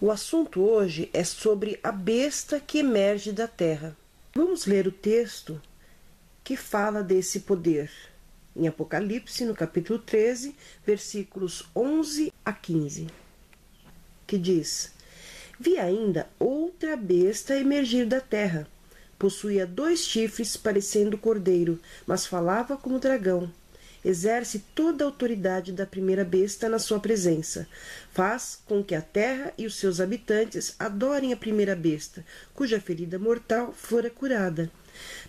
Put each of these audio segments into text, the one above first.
O assunto hoje é sobre a besta que emerge da terra. Vamos ler o texto que fala desse poder, em Apocalipse, no capítulo 13, versículos 11 a 15, que diz: Vi ainda outra besta emergir da terra. Possuía 2 chifres, parecendo cordeiro, mas falava como dragão. Exerce toda a autoridade da primeira besta na sua presença. Faz com que a terra e os seus habitantes adorem a primeira besta, cuja ferida mortal fora curada.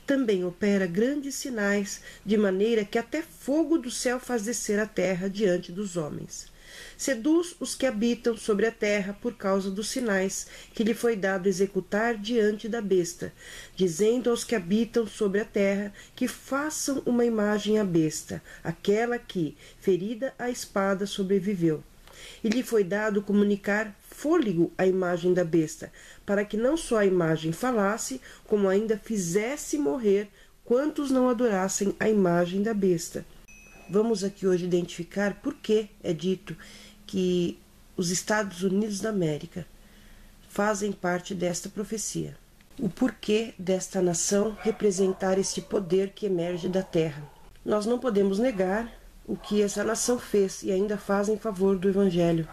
Também opera grandes sinais, de maneira que até fogo do céu faz descer a terra diante dos homens. Seduz os que habitam sobre a terra por causa dos sinais que lhe foi dado executar diante da besta, dizendo aos que habitam sobre a terra que façam uma imagem à besta, aquela que, ferida a espada, sobreviveu. E lhe foi dado comunicar fôlego à imagem da besta, para que não só a imagem falasse, como ainda fizesse morrer quantos não adorassem a imagem da besta. Vamos aqui hoje identificar por que é dito que os Estados Unidos da América fazem parte desta profecia. O porquê desta nação representar este poder que emerge da terra. Nós não podemos negar o que essa nação fez e ainda faz em favor do Evangelho.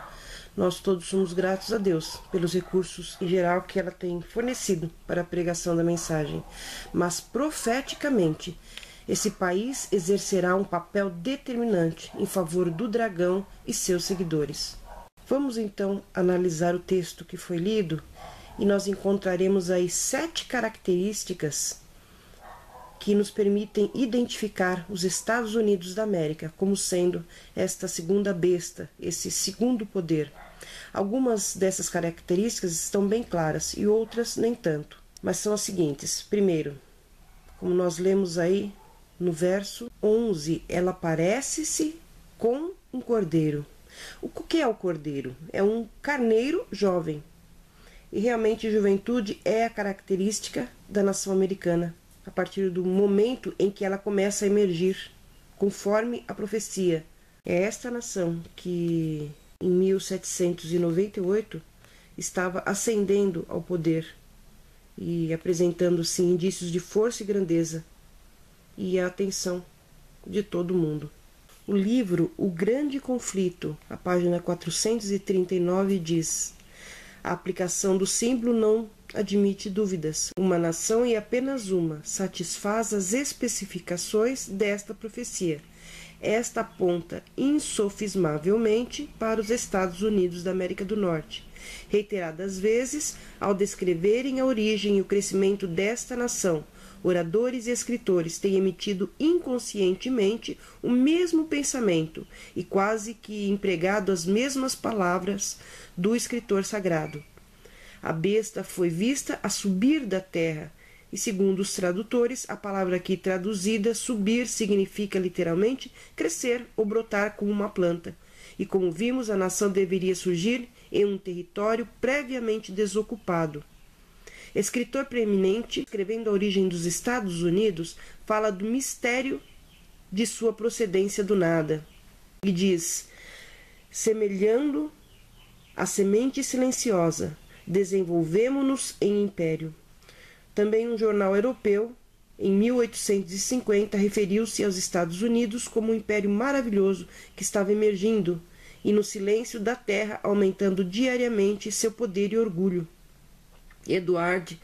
Nós todos somos gratos a Deus pelos recursos em geral que ela tem fornecido para a pregação da mensagem. Mas profeticamente, esse país exercerá um papel determinante em favor do dragão e seus seguidores. Vamos então analisar o texto que foi lido e nós encontraremos aí 7 características que nos permitem identificar os Estados Unidos da América como sendo esta segunda besta, esse segundo poder. Algumas dessas características estão bem claras e outras nem tanto, mas são as seguintes. Primeiro, como nós lemos aí no verso 11, ela parece-se com um cordeiro. O que é o cordeiro? É um carneiro jovem. E realmente juventude é a característica da nação americana, a partir do momento em que ela começa a emergir, conforme a profecia. É esta nação que, em 1798, estava ascendendo ao poder e apresentando, sim, indícios de força e grandeza e a atenção de todo mundo. O livro O Grande Conflito, a página 439, diz: a aplicação do símbolo não admite dúvidas. Uma nação, e apenas uma, satisfaz as especificações desta profecia. Esta aponta insofismavelmente para os Estados Unidos da América do Norte. Reiteradas vezes, ao descreverem a origem e o crescimento desta nação, oradores e escritores têm emitido inconscientemente o mesmo pensamento e quase que empregado as mesmas palavras do escritor sagrado. A besta foi vista a subir da terra, e segundo os tradutores, a palavra aqui traduzida, subir, significa literalmente crescer ou brotar como uma planta. E como vimos, a nação deveria surgir em um território previamente desocupado. Escritor preeminente, escrevendo a origem dos Estados Unidos, fala do mistério de sua procedência do nada. E diz: semelhando a semente silenciosa, desenvolvemo-nos em império. Também um jornal europeu, em 1850, referiu-se aos Estados Unidos como um império maravilhoso que estava emergindo e no silêncio da terra aumentando diariamente seu poder e orgulho. Edward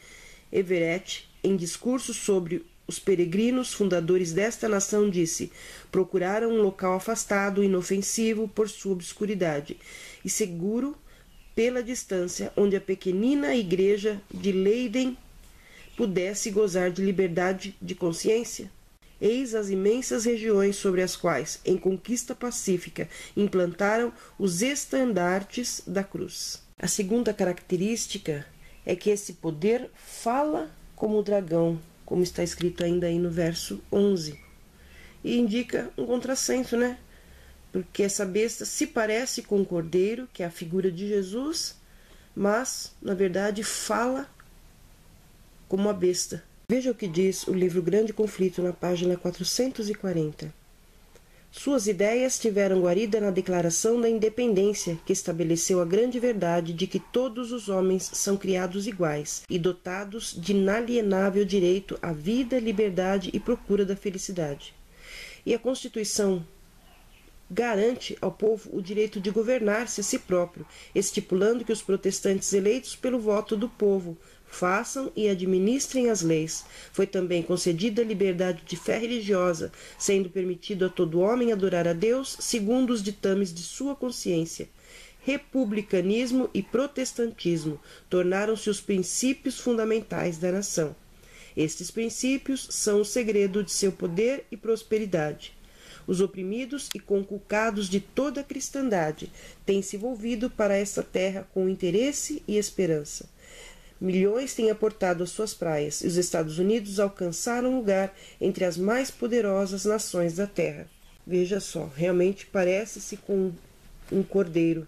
Everett, em discurso sobre os peregrinos fundadores desta nação, disse: procuraram um local afastado, inofensivo por sua obscuridade e seguro pela distância, onde a pequenina igreja de Leiden pudesse gozar de liberdade de consciência. Eis as imensas regiões sobre as quais, em conquista pacífica, implantaram os estandartes da cruz. A segunda característica é que esse poder fala como o dragão, como está escrito ainda aí no verso 11. E indica um contrassenso, né? Porque essa besta se parece com o cordeiro, que é a figura de Jesus, mas, na verdade, fala como a besta. Veja o que diz o livro Grande Conflito, na página 440. Suas ideias tiveram guarida na Declaração da Independência, que estabeleceu a grande verdade de que todos os homens são criados iguais e dotados de inalienável direito à vida, liberdade e procura da felicidade. E a Constituição garante ao povo o direito de governar-se a si próprio, estipulando que os protestantes eleitos pelo voto do povo façam e administrem as leis. Foi também concedida a liberdade de fé religiosa, sendo permitido a todo homem adorar a Deus segundo os ditames de sua consciência. Republicanismo e protestantismo tornaram-se os princípios fundamentais da nação. Estes princípios são o segredo de seu poder e prosperidade. Os oprimidos e conculcados de toda a cristandade têm se volvido para esta terra com interesse e esperança. Milhões têm aportado às suas praias e os Estados Unidos alcançaram lugar entre as mais poderosas nações da terra. Veja só, realmente parece-se com um cordeiro,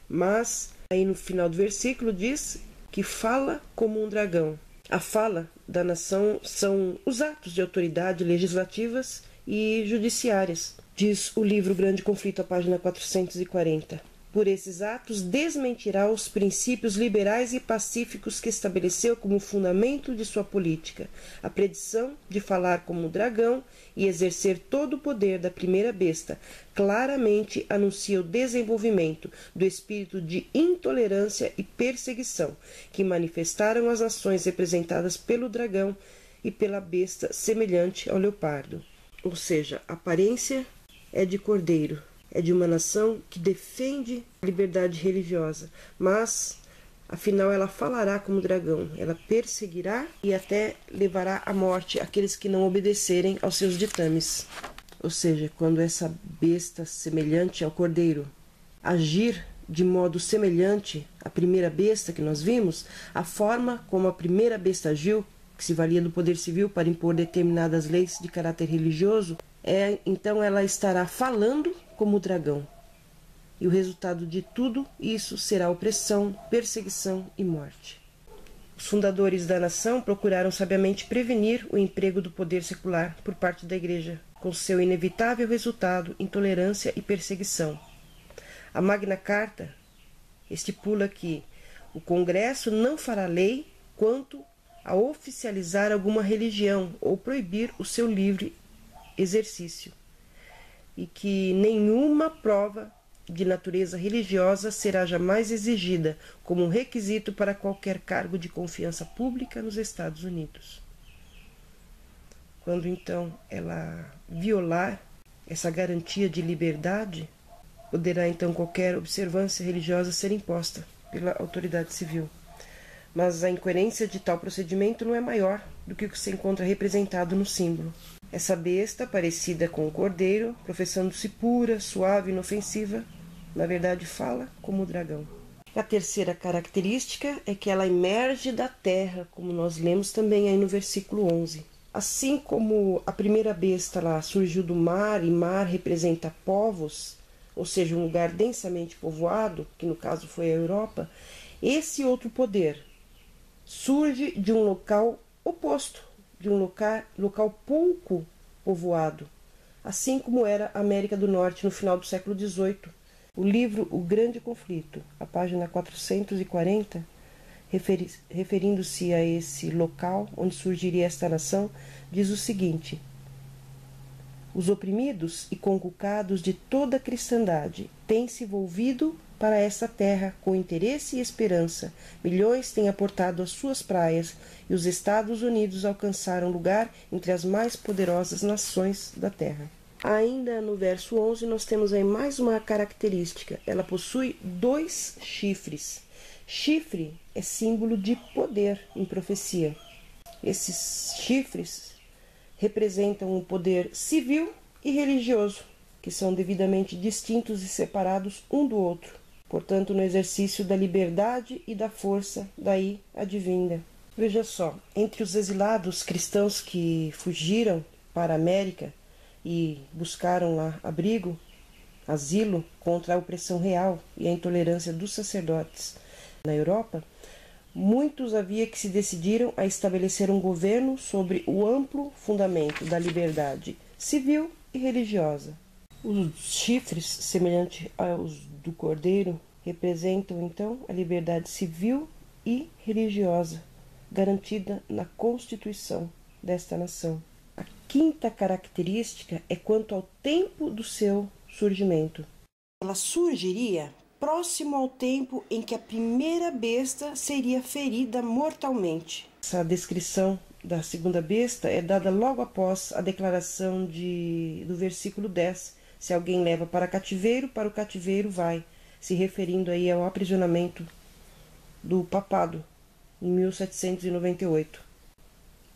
mas aí no final do versículo diz que fala como um dragão. A fala da nação são os atos de autoridade legislativas e judiciárias, diz o livro Grande Conflito, a página 440. Por esses atos, desmentirá os princípios liberais e pacíficos que estabeleceu como fundamento de sua política, a predição de falar como dragão e exercer todo o poder da primeira besta, claramente anuncia o desenvolvimento do espírito de intolerância e perseguição que manifestaram as nações representadas pelo dragão e pela besta semelhante ao leopardo. Ou seja, a aparência é de cordeiro, é de uma nação que defende a liberdade religiosa, mas, afinal, ela falará como dragão, ela perseguirá e até levará à morte aqueles que não obedecerem aos seus ditames. Ou seja, quando essa besta semelhante ao cordeiro agir de modo semelhante à primeira besta que nós vimos, a forma como a primeira besta agiu, que se valia do poder civil para impor determinadas leis de caráter religioso, então ela estará falando como o dragão. E o resultado de tudo isso será opressão, perseguição e morte. Os fundadores da nação procuraram sabiamente prevenir o emprego do poder secular por parte da Igreja, com seu inevitável resultado, intolerância e perseguição. A Magna Carta estipula que o Congresso não fará lei quanto a oficializar alguma religião ou proibir o seu livre exercício, e que nenhuma prova de natureza religiosa será jamais exigida como um requisito para qualquer cargo de confiança pública nos Estados Unidos. Quando então ela violar essa garantia de liberdade, poderá então qualquer observância religiosa ser imposta pela autoridade civil. Mas a incoerência de tal procedimento não é maior do que o que se encontra representado no símbolo. Essa besta, parecida com o cordeiro, professando-se pura, suave e inofensiva, na verdade fala como o dragão. A terceira característica é que ela emerge da terra, como nós lemos também aí no versículo 11. Assim como a primeira besta lá surgiu do mar, e mar representa povos, ou seja, um lugar densamente povoado, que no caso foi a Europa, esse outro poder surge de um local oposto, de um local pouco povoado, assim como era a América do Norte no final do século XVIII. O livro O Grande Conflito, a página 440, referindo-se a esse local onde surgiria esta nação, diz o seguinte: os oprimidos e conculcados de toda a cristandade têm se volvido para essa terra com interesse e esperança. Milhões têm aportado às suas praias e os Estados Unidos alcançaram lugar entre as mais poderosas nações da terra. Ainda no verso 11 nós temos aí mais uma característica. Ela possui 2 chifres. Chifre é símbolo de poder em profecia. Esses chifres representam o poder civil e religioso, que são devidamente distintos e separados um do outro. Portanto, no exercício da liberdade e da força daí advinda. Veja só, entre os exilados cristãos que fugiram para a América e buscaram lá abrigo, asilo contra a opressão real e a intolerância dos sacerdotes na Europa, muitos havia que se decidiram a estabelecer um governo sobre o amplo fundamento da liberdade civil e religiosa. Os chifres, semelhantes aos do cordeiro, representam então a liberdade civil e religiosa, garantida na Constituição desta nação. A quinta característica é quanto ao tempo do seu surgimento. Ela surgiria próximo ao tempo em que a primeira besta seria ferida mortalmente. Essa descrição da segunda besta é dada logo após a declaração do versículo 10. Se alguém leva para o cativeiro vai, se referindo aí ao aprisionamento do papado, em 1798.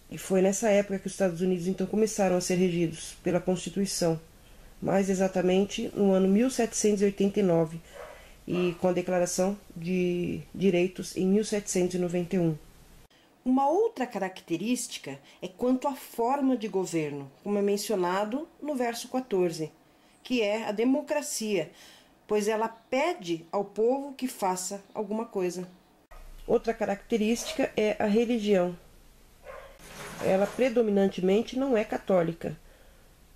E foi nessa época que os Estados Unidos então começaram a ser regidos pela Constituição, mais exatamente no ano 1789, e com a Declaração de Direitos em 1791. Uma outra característica é quanto à forma de governo, como é mencionado no verso 14, que é a democracia, pois ela pede ao povo que faça alguma coisa. Outra característica é a religião. Ela predominantemente não é católica,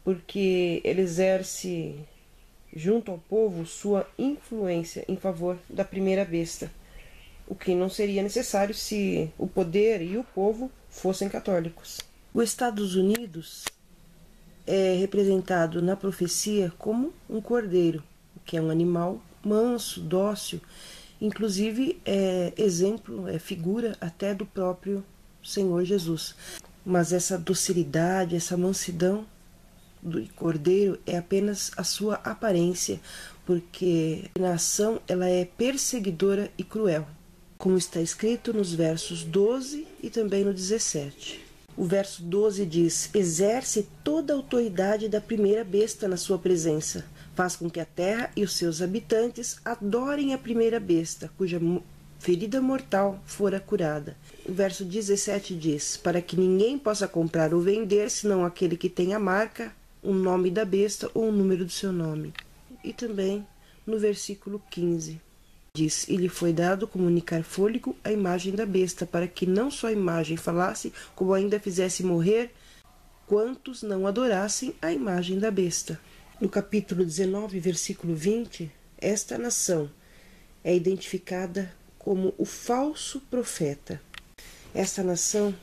porque ele exerce junto ao povo sua influência em favor da primeira besta, o que não seria necessário se o poder e o povo fossem católicos. Os Estados Unidos é representado na profecia como um cordeiro, que é um animal manso, dócil, inclusive é exemplo, é figura até do próprio Senhor Jesus. Mas essa docilidade, essa mansidão do cordeiro é apenas a sua aparência, porque na ação ela é perseguidora e cruel, como está escrito nos versos 12 e também no 17. O verso 12 diz: exerce toda a autoridade da primeira besta na sua presença. Faz com que a terra e os seus habitantes adorem a primeira besta, cuja ferida mortal fora curada. O verso 17 diz: para que ninguém possa comprar ou vender, senão aquele que tem a marca, o nome da besta ou o número do seu nome. E também no versículo 15. Diz: e lhe foi dado comunicar fôlego à imagem da besta, para que não só a imagem falasse, como ainda fizesse morrer quantos não adorassem a imagem da besta. No capítulo 19, versículo 20, esta nação é identificada como o falso profeta. Esta nação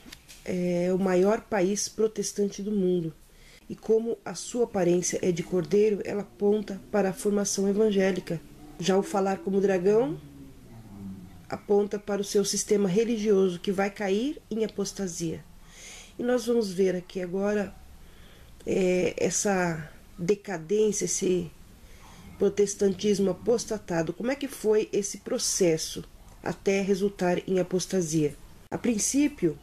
é o maior país protestante do mundo, e como a sua aparência é de cordeiro, ela aponta para a formação evangélica. Já o falar como dragão aponta para o seu sistema religioso, que vai cair em apostasia. E nós vamos ver aqui agora essa decadência, esse protestantismo apostatado. Como é que foi esse processo até resultar em apostasia? A princípio,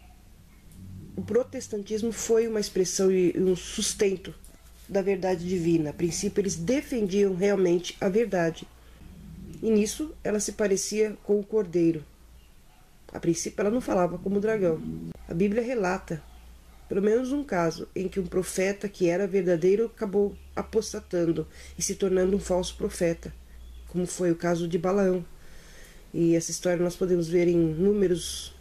o protestantismo foi uma expressão e um sustento da verdade divina. A princípio, eles defendiam realmente a verdade. E nisso ela se parecia com o cordeiro. A princípio ela não falava como dragão. A Bíblia relata pelo menos um caso em que um profeta que era verdadeiro acabou apostatando e se tornando um falso profeta, como foi o caso de Balaão. E essa história nós podemos ver em Números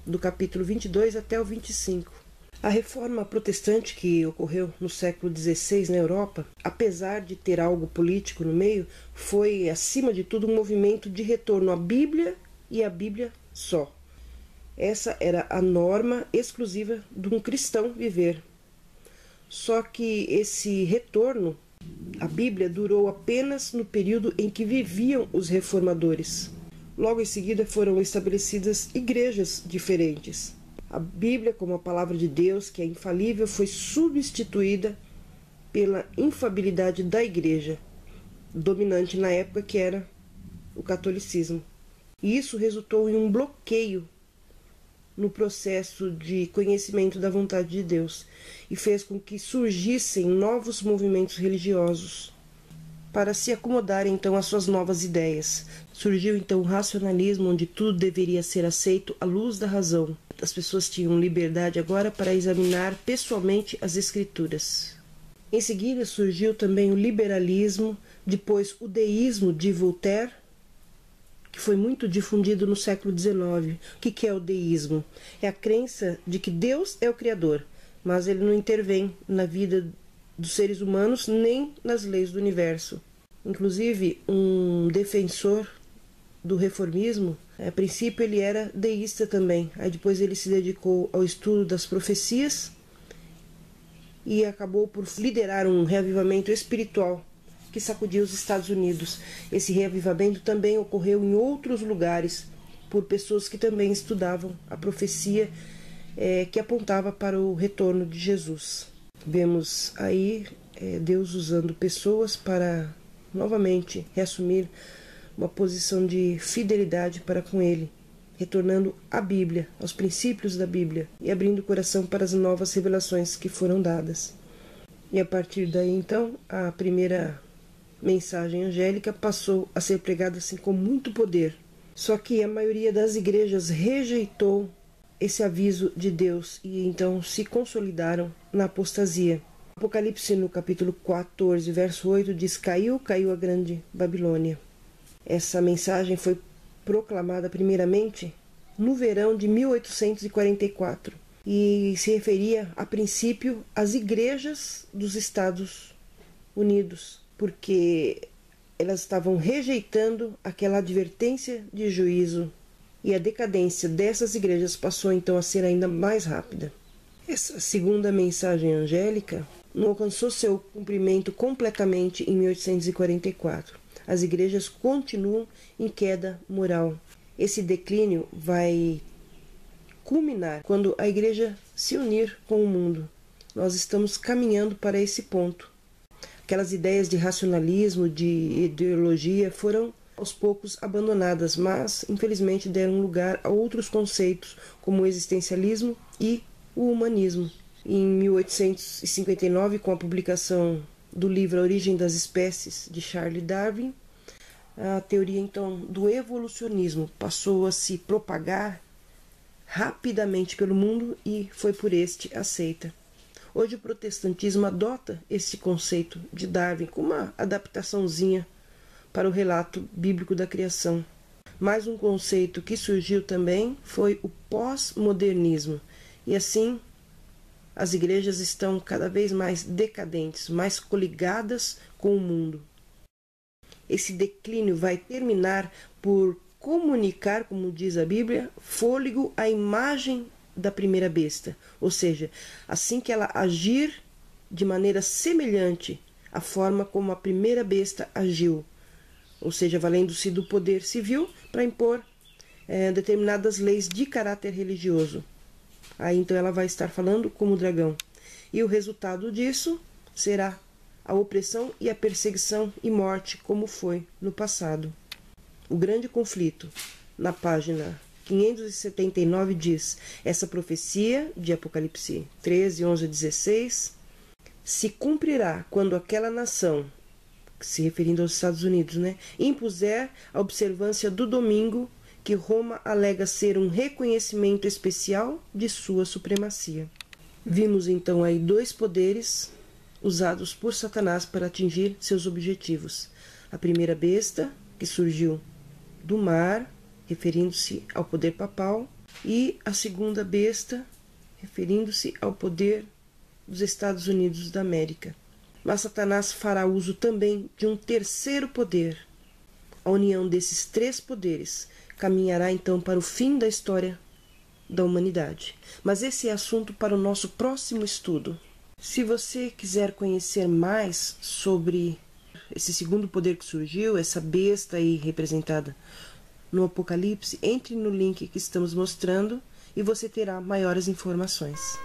do capítulo 22 até o 25. A reforma protestante que ocorreu no século XVI na Europa, apesar de ter algo político no meio, foi, acima de tudo, um movimento de retorno à Bíblia e à Bíblia só. Essa era a norma exclusiva de um cristão viver. Só que esse retorno à Bíblia durou apenas no período em que viviam os reformadores. Logo em seguida foram estabelecidas igrejas diferentes. A Bíblia, como a palavra de Deus, que é infalível, foi substituída pela infalibilidade da igreja, dominante na época, que era o catolicismo. E isso resultou em um bloqueio no processo de conhecimento da vontade de Deus e fez com que surgissem novos movimentos religiosos para se acomodarem então às suas novas ideias. Surgiu então o racionalismo, onde tudo deveria ser aceito à luz da razão. As pessoas tinham liberdade agora para examinar pessoalmente as escrituras. Em seguida surgiu também o liberalismo, depois o deísmo de Voltaire, que foi muito difundido no século XIX. O que é o deísmo? É a crença de que Deus é o Criador, mas ele não intervém na vida dos seres humanos nem nas leis do universo. Inclusive, um defensor do reformismo, a princípio ele era deísta também, aí depois ele se dedicou ao estudo das profecias e acabou por liderar um reavivamento espiritual que sacudiu os Estados Unidos. Esse reavivamento também ocorreu em outros lugares, por pessoas que também estudavam a profecia que apontava para o retorno de Jesus. Vemos aí Deus usando pessoas para novamente reassumir uma posição de fidelidade para com Ele, retornando à Bíblia, aos princípios da Bíblia e abrindo o coração para as novas revelações que foram dadas. E a partir daí, então, a primeira mensagem angélica passou a ser pregada assim com muito poder. Só que a maioria das igrejas rejeitou esse aviso de Deus e então se consolidaram na apostasia. Apocalipse no capítulo 14, verso 8 diz: caiu a grande Babilônia. Essa mensagem foi proclamada primeiramente no verão de 1844 e se referia a princípio às igrejas dos Estados Unidos, porque elas estavam rejeitando aquela advertência de juízo e a decadência dessas igrejas passou então a ser ainda mais rápida. Essa segunda mensagem angélica não alcançou seu cumprimento completamente em 1844. As igrejas continuam em queda moral. Esse declínio vai culminar quando a igreja se unir com o mundo. Nós estamos caminhando para esse ponto. Aquelas ideias de racionalismo, de ideologia foram aos poucos abandonadas, mas infelizmente deram lugar a outros conceitos como o existencialismo e o humanismo. Em 1859, com a publicação do livro A Origem das Espécies, de Charles Darwin, a teoria então do evolucionismo passou a se propagar rapidamente pelo mundo e foi por este aceita. Hoje o protestantismo adota esse conceito de Darwin como uma adaptaçãozinha para o relato bíblico da criação. Mais um conceito que surgiu também foi o pós-modernismo. E assim, as igrejas estão cada vez mais decadentes, mais coligadas com o mundo. Esse declínio vai terminar por comunicar, como diz a Bíblia, fôlego à imagem da primeira besta. Ou seja, assim que ela agir de maneira semelhante à forma como a primeira besta agiu, ou seja, valendo-se do poder civil para impor determinadas leis de caráter religioso. Aí então ela vai estar falando como o dragão. E o resultado disso será a opressão e a perseguição e morte, como foi no passado. O grande conflito, na página 579, diz: essa profecia de Apocalipse 13, 11 a 16 se cumprirá quando aquela nação, se referindo aos Estados Unidos, impuser a observância do domingo, que Roma alega ser um reconhecimento especial de sua supremacia. Vimos então aí dois poderes usados por Satanás para atingir seus objetivos. A primeira besta, que surgiu do mar, referindo-se ao poder papal, e a segunda besta, referindo-se ao poder dos Estados Unidos da América. Mas Satanás fará uso também de um terceiro poder. A união desses três poderes caminhará então para o fim da história da humanidade. Mas esse é assunto para o nosso próximo estudo. Se você quiser conhecer mais sobre esse segundo poder que surgiu, essa besta aí representada no Apocalipse, entre no link que estamos mostrando e você terá maiores informações.